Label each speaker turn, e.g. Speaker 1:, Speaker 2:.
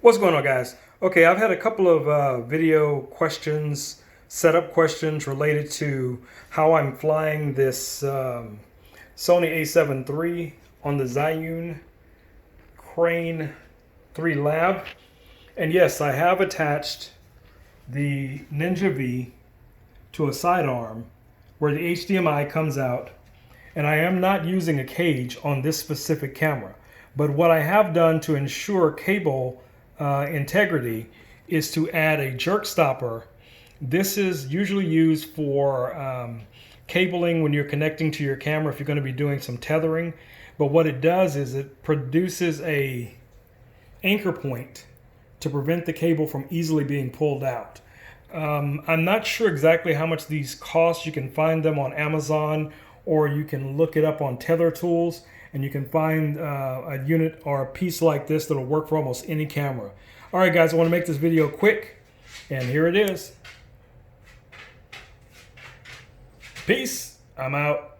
Speaker 1: What's going on, guys? Okay, I've had a couple of video questions, setup questions related to how I'm flying this Sony A7 III on the Zhiyun Crane 3 Lab. And yes, I have attached the Ninja V to a sidearm where the HDMI comes out, and I am not using a cage on this specific camera. But what I have done to ensure cable integrity is to add a jerk stopper. This is usually used for cabling when you're connecting to your camera if you're going to be doing some tethering. But what it does is it produces a anchor point to prevent the cable from easily being pulled out. I'm not sure exactly how much these cost. You can find them on Amazon, or you can look it up on Tether tools, and you can find a unit or a piece like this that'll work for almost any camera. All right, guys, I want to make this video quick, and here it is. Peace. I'm out.